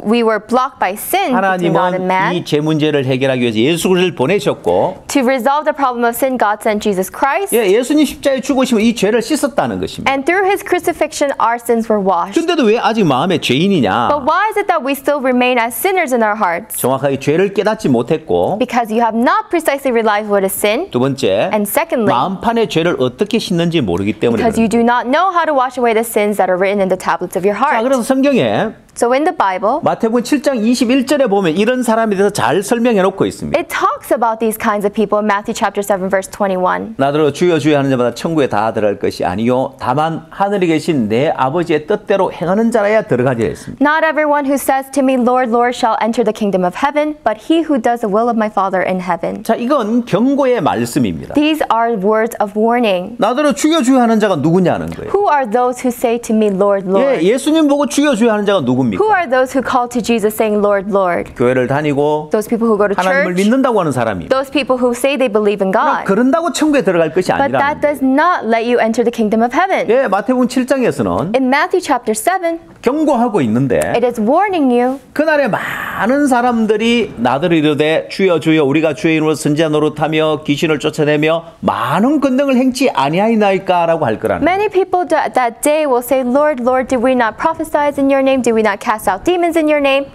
we were blocked by sin between God and 하나님은 man, 이 죄 문제를 해결하기 위해서 예수 그리스도를 보내셨고 to resolve the problem of sin, God sent Jesus Christ. 예, 예수님 십자가에 죽으시면 이 죄를 씻었다는 것입니다. And through his crucifixion, our sins were washed. 근데도 왜 아직 마음에 죄인이냐? But why is it that we still remain as sinners in our hearts? 정확하게 죄를 깨닫지 못했고 Because you have not precisely realized what is sin. 두 번째 And secondly, 마음판에 죄를 어떻게 씻는지 모르기 때문에 because 그래요. you do not know how to wash away the sins that are written in the tablets of your 자, heart. 그래서 성경에 So in the Bible, 마태복음 7장 21절에 보면 이런 사람에 대해서 잘 설명해 놓고 있습니다. it talks about these kinds of people in Matthew chapter 7 verse 21. 나더러 주여 주여 하는 자마다 천국에 다 들어갈 것이 아니요 다만 하늘에 계신 내 아버지의 뜻대로 행하는 자라야 들어가리라 했습니다. Not everyone who says to me, Lord, Lord, shall enter the kingdom of heaven, but he who does the will of my Father in heaven. 자, 이건 경고의 말씀입니다. These are words of warning. 나더러 주여 주여 하는 자가 누구냐는 거예요. Who are those who say to me, Lord, Lord? 예, 예수님 보고 주여 주여 하는 자가 누굽니까? Who are those who call to Jesus saying, Lord, Lord? 교회를 다니고 Those people who go to 하나님을 church, 믿는다고 하는 사람이 those people who say they believe in God. 그런다고 천국에 들어갈 것이 But 아니라는 that 거예요. does not let you enter the kingdom of heaven. 예, 마태복음 7장에서는 In Matthew chapter 7, 경고하고 있는데 it is warning you 그날에 많은 사람들이 나더러 이르되 주여 주여 우리가 주의 이름으로 선지자 노릇하며 귀신을 쫓아내며 많은 권능을 행치 아니하이나이까라고 할 거라는 거예요. many people that day will say, Lord, Lord, did we not prophesy in your name? Did we not cast out demons in your name?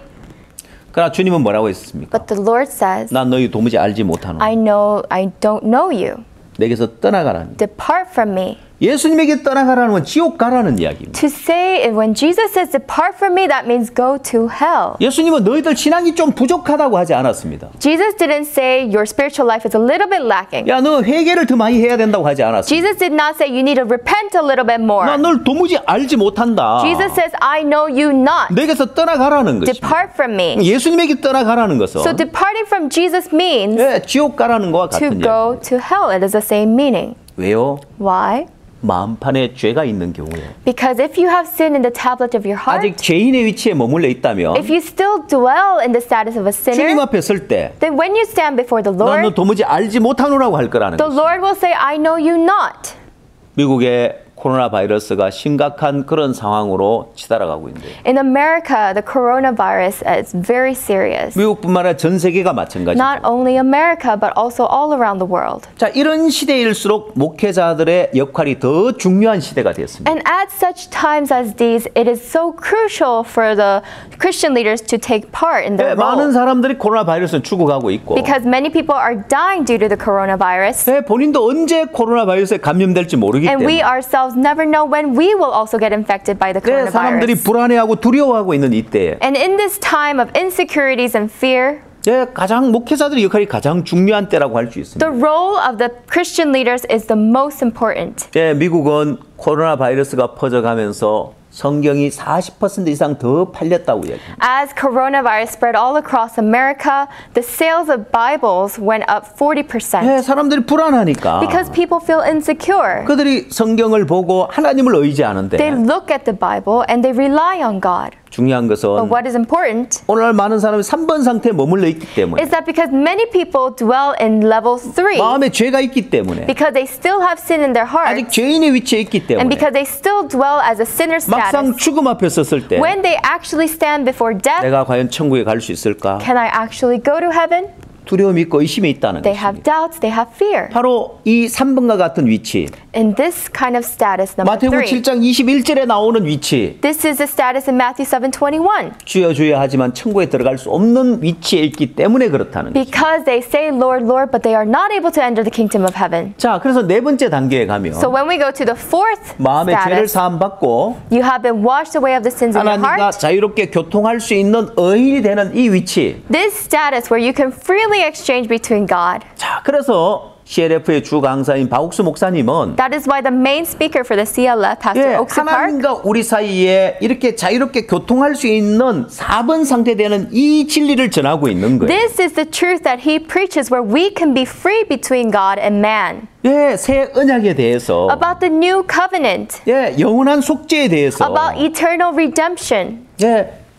그러나 주님은 뭐라고 했습니까? But the Lord says, 난 너희 도무지 알지 못하노. I don't know you. 내게서 떠나가라니. Depart from me. 예수님에게 떠나가라는 건 지옥 가라는 이야기입니다. To say when Jesus says depart from me, that means go to hell. 예수님은 너희들 신앙이 좀 부족하다고 하지 않았습니다. Jesus didn't say your spiritual life is a little bit lacking. 야, 너 회개를 더 많이 해야 된다고 하지 않았습니다. Jesus did not say you need to repent a little bit more. 나 널 도무지 알지 못한다. Jesus says I know you not. 내게서 떠나가라는 것입니다. Depart from me. 예수님에게 떠나가라는 것은 So departing from Jesus means 예, 지옥 가라는 것과 to 같은 go 이야기. to hell. It is the same meaning. 왜요? Why? 마음판에 죄가 있는 경우에 Because if you have sin in the tablet of your heart, 아직 죄인의 위치에 머물러 있다면 if you still dwell in the status of a 주님 sinner, 앞에 설 때 then when you stand before the 난 너 Lord, 도무지 알지 못하노라고 할 거라는 the 거죠. Lord will say, I know you not. 미국의 코로나 바이러스가 심각한 그런 상황으로 치달아가고 있는데 In America, the coronavirus is very serious. 미국뿐만 아니라 전 세계가 마찬가지죠. Not only America, but also all around the world. 자, 이런 시대일수록 목회자들의 역할이 더 중요한 시대가 됐습니다. And at such times as these, it is so crucial for the Christian leaders to take part in their 많은 role. 사람들이 코로나 바이러스는 죽어가고 있고 Because many people are dying due to the coronavirus. 본인도 언제 코로나 바이러스에 감염될지 모르기 And we 때문에 ourselves never know when we will also get infected by the 사람들이 coronavirus. 불안해하고 두려워하고 있는 이때에 And in this time of insecurities and fear, 가장 목회자들의 역할이 가장 중요한 때라고 할 수 있습니다. the role of the Christian leaders is the most important. 미국은 코로나 바이러스가 퍼져가면서 성경이 40% 이상 더 팔렸다고 이야기합니다. As coronavirus spread all across America, the sales of Bibles went up 40%. 사람들이 불안하니까 Because people feel insecure. 그들이 성경을 보고 하나님을 의지하는데 They look at the Bible and they rely on God. 중요한 But 것은 what is important 오늘날 많은 사람이 3번 상태에 머물러 있기 때문에 is that because many people dwell in level 3, 마음에 죄가 있기 때문에 because they still have sin in their heart, 아직 죄인의 위치에 있기 and 때문에 because they still dwell as a sinner 막상 status, 죽음 앞에 섰을 때 when they actually stand before death, 내가 과연 천국에 갈 수 있을까? can I actually go to heaven? 두려움이 있고 의심이 있다는 They have 것입니다. doubts, they have fear. 바로 이 3번과 같은 위치, In this kind of status, number 마태복음 3, 7장 21절에 나오는 위치, this is the status in Matthew 7:21. 주여 주여 하지만 천국에 들어갈 수 없는 위치에 있기 때문에 그렇다는 거죠. Because they say, Lord, Lord, but they are not able to enter the kingdom of heaven. 자, 그래서 네 번째 단계에 가면 So when we go to the fourth 마음의 죄를 status, 사함 받고 you have been washed away of the sins in your 하나님과 heart. 자유롭게 교통할 수 있는 의인이 되는 이 위치. This status where you can freely exchange between God. 자, 그래서 CLF의 주 강사인 박옥수 목사님은 That is why the main speaker for the CLF, Pastor Oaksu Park, 하나님과 우리 사이에 이렇게 자유롭게 교통할 수 있는 4번 상태되는 이 진리를 전하고 있는 거예요. this is the truth that he preaches where we can be free between God and man. 새 언약에 대해서, About the new covenant, 영원한 속죄에 대해서, about eternal redemption.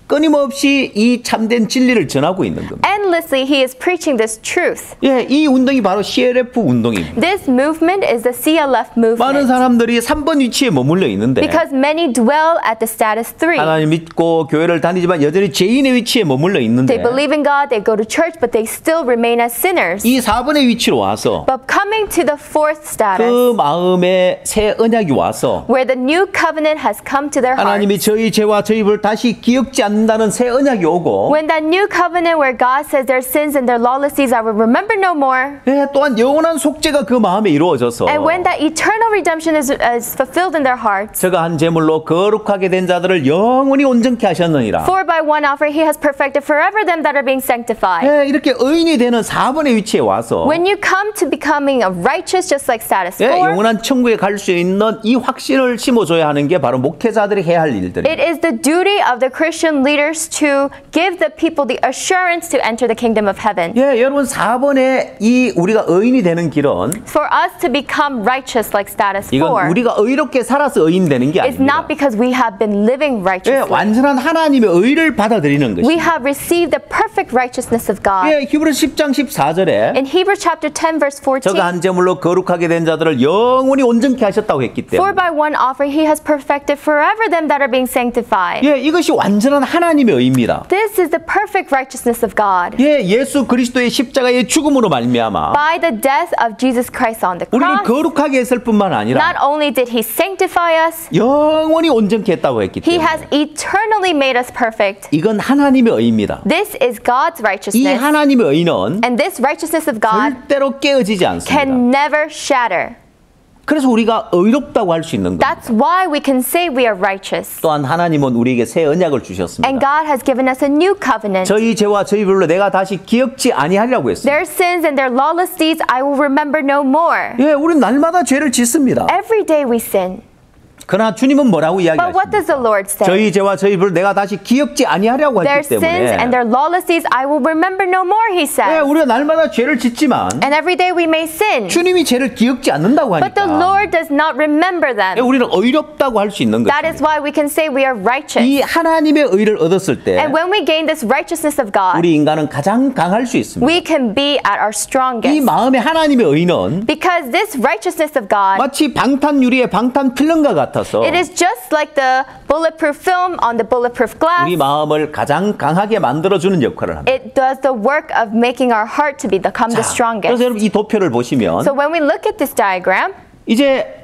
끊임없이 이 참된 진리를 전하고 있는 겁니다. Endlessly, he is preaching this truth. 이 운동이 바로 CLF 운동입니다. This movement is the CLF 많은 movement. 사람들이 3번 위치에 머물러 있는데 Because many dwell at the status 3. 하나님 믿고 교회를 다니지만 여전히 죄인의 위치에 머물러 있는데 They believe in God, they go to church, but they still remain as sinners. 이 4번의 위치로 와서 But coming to the fourth status, 그 마음에 새 언약이 와서 where the new covenant has come to their heart, 하나님이 저희 죄와 저희 벌 다시 기억지 않는다는 새 언약이 오고 when that new covenant where God says their sins and their lawless deeds I will remember no more, 또한 영원한 속죄가 그 마음에 이루어져서 and when that eternal redemption is fulfilled in their hearts, 저가 한 제물로 거룩하게 된 자들을 영원히 온전케 하셨느니라. for by one offer he has perfected forever them that are being sanctified. 이렇게 의인이 되는 4번의 위치에 와서 When you come to becoming a righteous just like status 4, 영원한 천국에 갈 수 있는 이 확신을 심어줘야 하는 게 바로 목회자들이 해야 할 일들이에요. it is the duty of the Christian leaders to give the people the assurance to enter the kingdom of heaven. 여러분 4번에 이 우리가 의인이 되는 길은 For us to become righteous like status 4 이건 우리가 의롭게 살아서 의인 되는 게 is 아닙니다. not because we have been living righteously. 완전한 하나님의 의를 받아들이는 We 것입니다. have received the perfect righteousness of God. 히브리서 10장 14절에 In Hebrews chapter 10 verse 14, 저가 한 제물로 거룩하게 된 자들을 영원히 온전케 하셨다고 했기 for 때문에 by one offer he has perfected forever them that are being sanctified. 이것이 완전한 하나님의 의입니다. This is the perfect righteousness of God. 예수 그리스도의 십자가의 죽음으로 말미암아 By the death of Jesus Christ on the 우리를 cross, 거룩하게 했을 뿐만 아니라 not only did he sanctify us, 영원히 온전케 했다고 했기 he 때문에 has eternally made us perfect. 이건 하나님의 의입니다. This is God's 이 righteousness. 하나님의 의는 And this righteousness of God 절대로 깨어지지 않습니다. can never shatter. 그래서 우리가 의롭다고 할 수 있는 거예요. That's why we can say we are righteous. 또한 하나님은 우리에게 새 언약을 주셨습니다. And God has given us a new covenant. 저희 죄와 저희 불로 내가 다시 기억지 아니하려고 했습니다. Their sins and their lawless deeds I will remember no more. 예, 우리는 날마다 죄를 짓습니다. Every day we sin. 그러나 주님은 뭐라고 But what 이야기하십니까? does the Lord say? 저희 죄와 저희 불을 내가 다시 기억지 아니하려고 Their 했기 sins 때문에 and their lawless deeds I will remember no more, he 예, says. 우리가 날마다 죄를 짓지만 And every day we may sin. 주님이 죄를 기억지 않는다고 But the 하니까 Lord does not remember 예, them. 우리는 의롭다고 할 수 있는 That is 것입니다. why we can say we are righteous. 이 하나님의 의를 얻었을 때 And when we gain this righteousness of God, 우리 인간은 가장 강할 수 있습니다. we can be at our 이 strongest. 마음의 하나님의 의는 Because this righteousness of God, 마치 방탄 유리의 방탄 필름과 같아서 it is just like the bulletproof film on the bulletproof glass. 우리 마음을 가장 강하게 만들어주는 역할을 합니다. It does the work of making our heart to become the 그래서 strongest. 여러분 이 도표를 보시면 So when we look at this diagram, 이제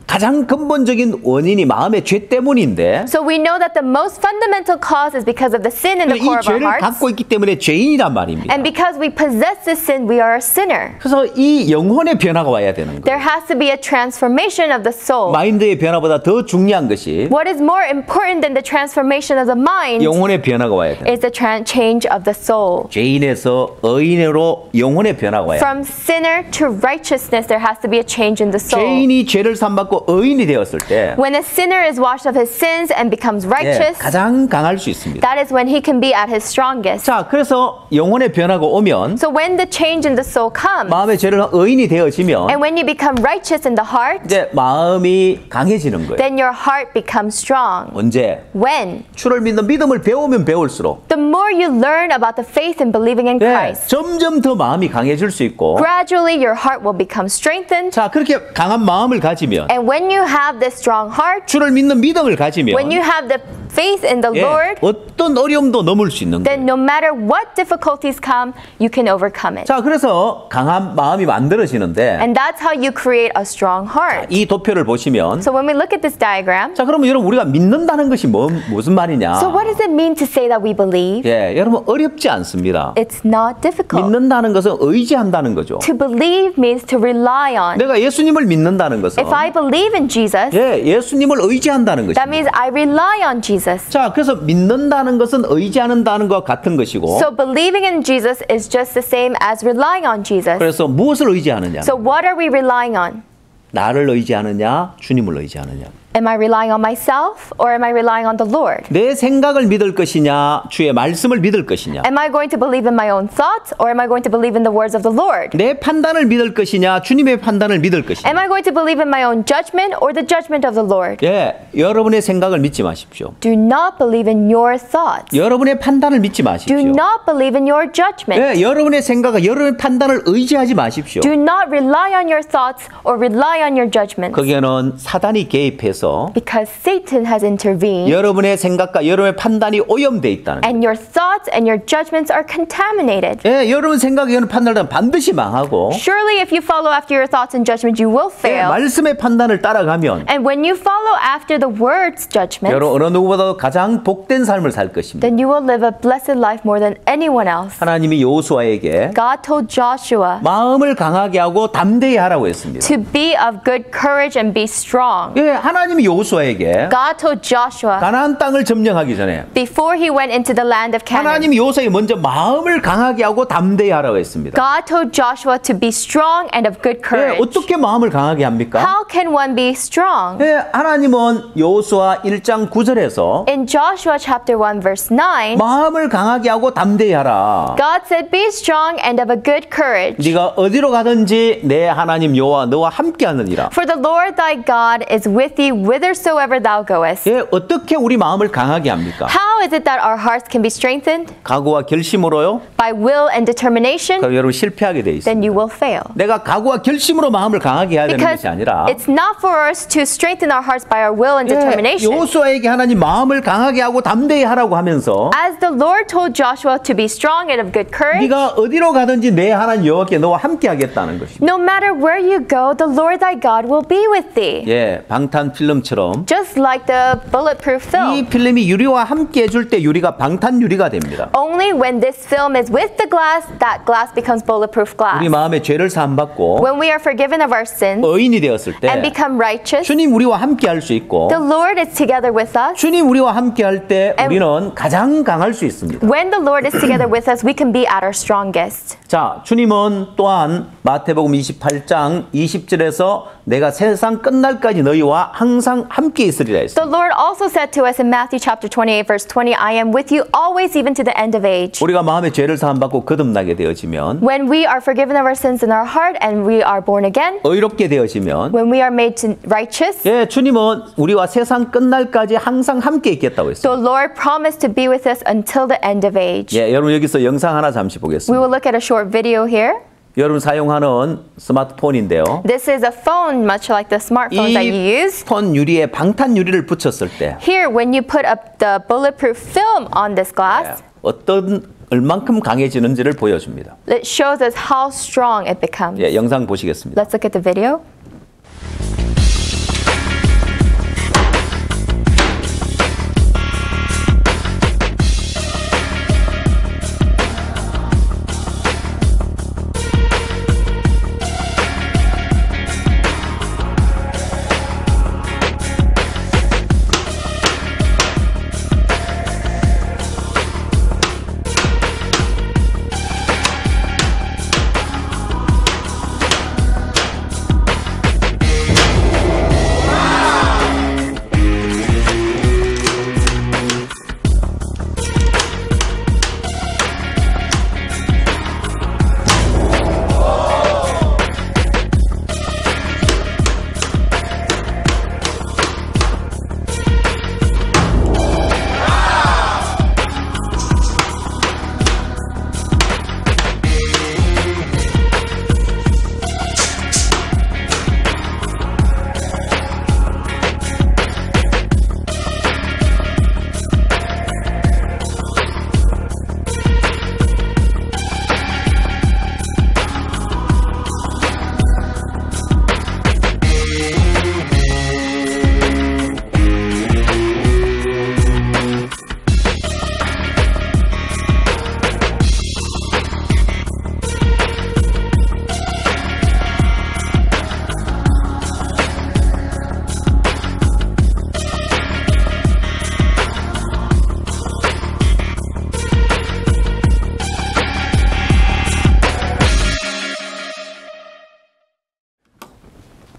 가장 근본적인 원인이 마음의 죄 때문인데 so we know that the most fundamental cause is because of the sin in the 이 core of our 죄를 hearts. 갖고 있기 때문에 죄인이란 말입니다. And because we possess this sin, we are a sinner. 그래서 이 영혼의 변화가 와야 되는 거예요. There has to be a transformation of the soul. 마인드의 변화보다 더 중요한 것이 What is more important than the transformation of the mind 영혼의 변화가 와야 돼요. is the change of the soul. 죄인에서 의인으로 영혼의 변화가 와야 돼요. From sinner to righteousness, there has to be a change in the soul. 죄인이 죄를 삼받고 의인이 되었을 때 When a sinner is washed of his sins and becomes 예, righteous, 가장 강할 수 있습니다. that is when he can be at his strongest. 자, 그래서 영혼의 변화가 오면 So when the change in the soul comes, 마음의 죄를 의인이 되어지면 and when you become righteous in the heart, 이제 마음이 강해지는 거예요. then your heart becomes strong. 언제? When? 주를 믿는 믿음을 배우면 배울수록 The more you learn about the faith and believing in 예, Christ, 점점 더 마음이 강해질 수 있고 gradually your heart will become strengthened. 자, 그렇게 강한 마음을 가지면 And when you have this strong heart, 주를 믿는 믿음을 가지면 when you have the faith in the 예, Lord, 어떤 어려움도 넘을 수 있는 거예요. then no matter what difficulties come, you can overcome it. 자, 그래서 강한 마음이 만들어지는데 And that's how you create a strong heart. 이 도표를 보시면 So when we look at this diagram, 자, 그러면 여러분 우리가 믿는다는 것이 무슨 말이냐? so what does it mean to say that we believe? 예, 여러분 어렵지 않습니다. It's not difficult. 믿는다는 것은 의지한다는 거죠. To believe means to rely on. 내가 예수님을 믿는다는 것은 If I believe in Jesus, 예, 예수님을 의지한다는 that 것입니다. means I rely on Jesus. 자, 그래서 믿는다는 것은 의지하는다는 것과 같은 것이고 So believing in Jesus is just the same as relying on Jesus. 그래서 무엇을 의지하느냐? So what are we relying on? 나를 의지하느냐, 주님을 의지하느냐. Am I relying on myself or am I relying on the Lord? 내 생각을 믿을 것이냐, 주의 말씀을 믿을 것이냐. Am I going to believe in my own thoughts or am I going to believe in the words of the Lord? 내 판단을 믿을 것이냐, 주님의 판단을 믿을 것이냐. Am I going to believe in my own judgment or the judgment of the Lord? 예, 여러분의 생각을 믿지 마십시오. Do not believe in your thoughts. 여러분의 판단을 믿지 Do 마십시오. not believe in your judgment. 예, 여러분의 생각과 여러분의 판단을 의지하지 마십시오. Do not rely on your thoughts or rely on your judgments. 거기에는 사단이 개입해서 Because Satan has intervened 여러분의 생각과 여러분의 판단이 오염돼 있다는 거예요. and your thoughts and your judgments are contaminated. 예, 여러분 생각에 여러분 판단을 반드시 망하고 Surely if you follow after your thoughts and judgment, you will 예, fail. 말씀의 판단을 따라가면 And when you follow after the word's judgment, 여러분 어느 누구보다도 가장 복된 삶을 살 것입니다. then you will live a blessed life more than anyone else. 하나님이 여호수아에게 God told Joshua 마음을 강하게 하고 담대히 하라고 했습니다. to be of good courage and be strong. 예, 하나님이 여호수아에게 God told Joshua 가나안 땅을 점령하기 전에 before he went into the land of Canaan. 하나님이 여호수아에게 먼저 마음을 강하게 하고 담대히 하라고 했습니다. God told Joshua to be strong and of good 예, courage. 어떻게 마음을 강하게 합니까? How can one be strong? 예, 하나님은 여호수아 1장 9절에서 In Joshua chapter 1 verse 9, 마음을 강하게 하고 담대히 하라. God said, be strong and of a good courage. 네가 어디로 가든지 내 하나님 여호와 너와 함께하느니라. For the Lord thy God is with thee whithersoever thou goest. 예, 어떻게 우리 마음을 강하게 합니까? How is it that our hearts can be strengthened? 각오와 결심으로요? By will and determination? 그럼 여러분 실패하게 돼 있습니다. Then you will fail. 내가 각오와 결심으로 마음을 강하게 해야 되는 Because 것이 아니라 it's not for us to strengthen our hearts by our will and determination. 여호수아에게 하나님 마음을 강하게 하고 담대히 하라고 하면서 As the Lord told Joshua to be strong and of good courage, 네가 어디로 가든지 내 하나님 여호와께 너와 함께 하겠다는 것입니다. no matter where you go, the Lord thy God will be with thee. 예, 방탄 필름처럼 Just like the bulletproof 이 film. 필름이 유리와 함께 떼줄 때 유리가 방탄 유리가 됩니다. Only when this film is with the glass, that glass becomes bulletproof glass. 우리 마음에 죄를 사함 받고 When we are forgiven of our sins 의인이 되었을 때 and become righteous, 주님 우리와 함께 할 수 있고 the Lord is together with us. 주님 우리와 함께 할 때 우리는 가장 강할 수 있습니다. When the Lord is together with us, we can be at our strongest. 자, 주님은 또한 마태복음 28장 20절에서 내가 세상 끝날까지 너희와 항상 함께 있으리라 했습니다. The Lord also said to us in Matthew chapter 28 verse 20, I am with you always even to the end of age. 우리가 마음에 죄를 사함 받고 거듭나게 되어지면 When we are forgiven of our sins in our heart and we are born again, 의롭게 되어지면 when we are made to righteous, 예, 주님은 우리와 세상 끝날까지 항상 함께 있겠다고 했습니다. the Lord promised to be with us until the end of age. 예, 여러분 여기서 영상 하나 잠시 We 보겠습니다. will look at a short video here. 여러분 사용하는 스마트폰인데요. This is a phone much like the smartphones that you 이 use. 폰 유리에 방탄 유리를 붙였을 때 Here, when you put up the bulletproof film on this glass, 어떤 얼만큼 강해지는지를 보여줍니다. it shows us how strong it becomes. 예, 영상 보시겠습니다. Let's look at the video.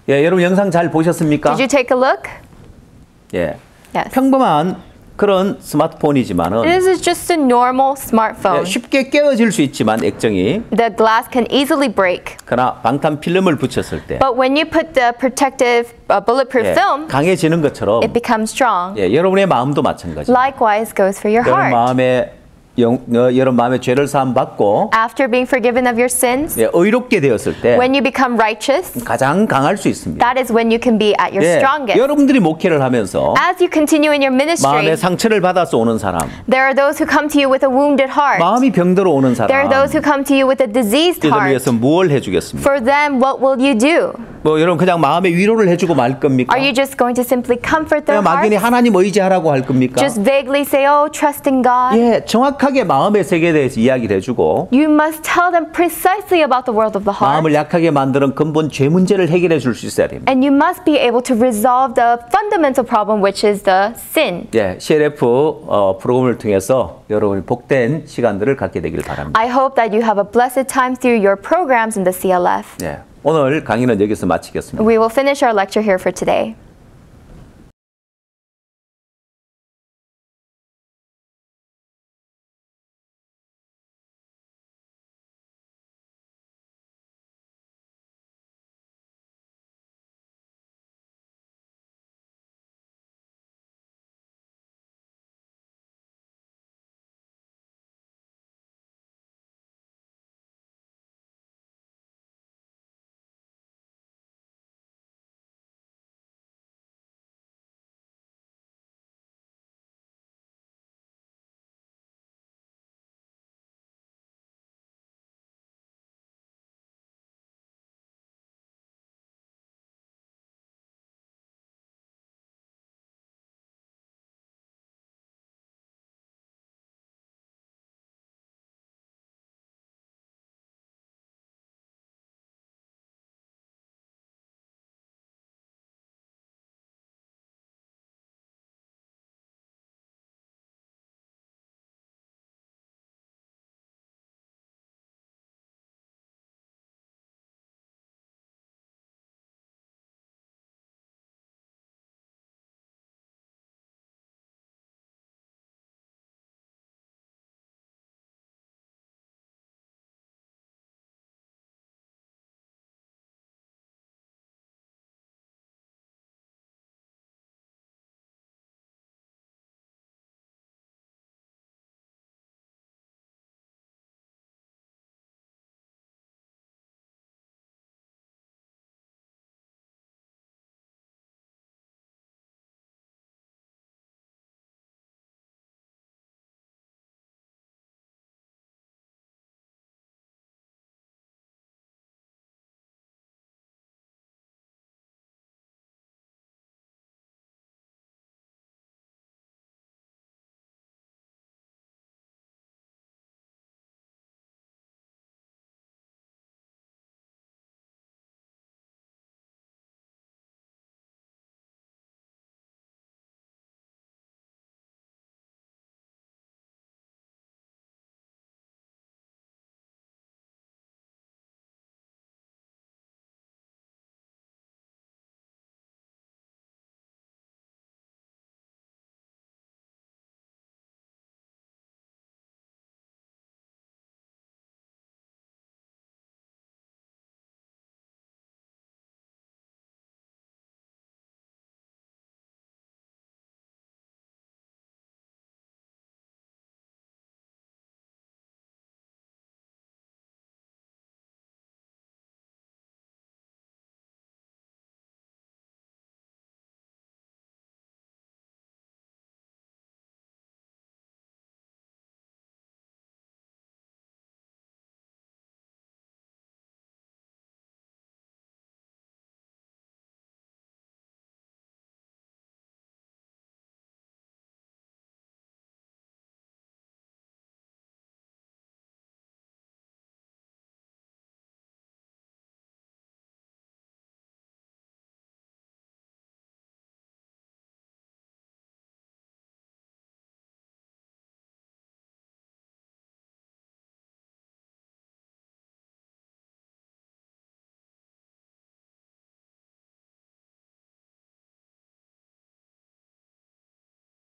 예, 여러분 영상 잘 보셨습니까? Did you take a look? 예. Yes. 평범한 그런 스마트폰이지만은 This is just a normal smartphone. 예, 쉽게 깨어질 수 있지만 액정이 The glass can easily break. 그러나 방탄 필름을 붙였을 때 But when you put the protective bulletproof 예, film, 강해지는 것처럼 it becomes strong. 예, 여러분의 마음도 마찬가지. Likewise goes for your 여러분 heart. 마음에 여러분 마음에 죄를 사함 받고 After being forgiven of your sins, 예, 의롭게 되었을 때 when you become righteous, 가장 강할 수 있습니다. that is when you can be at your 예, strongest. 여러분들이 목회를 하면서 As you continue in your 마음에 ministry, 상처를 받아서 오는 사람, there are those who come to you with a wounded heart. 마음이 병들어 오는 There are 사람, those who come to you with a diseased 이들을 heart. 위해서 무엇을 해주겠습니까? For them, what will you do? 뭐 여러분 그냥 마음에 위로를 해주고 말 겁니까? Are you just going to simply comfort their 그냥 막연히 hearts? 하나님 의지하라고 할 겁니까? Just vaguely say, oh, trust in God? 예, 정확하게 마음의 세계에 대해서 이야기를 해주고 You must tell them precisely about the world of the heart. 마음을 약하게 만드는 근본 죄 문제를 해결해 줄 수 있어야 됩니다. And you must be able to resolve the fundamental problem, which is the sin. 예, CLF 프로그램을 통해서 여러분이 복된 시간들을 갖게 되길 바랍니다. I hope that you have a blessed time through your programs in the CLF. 예, 오늘 강의는 여기서 마치겠습니다. We will finish our lecture here for today.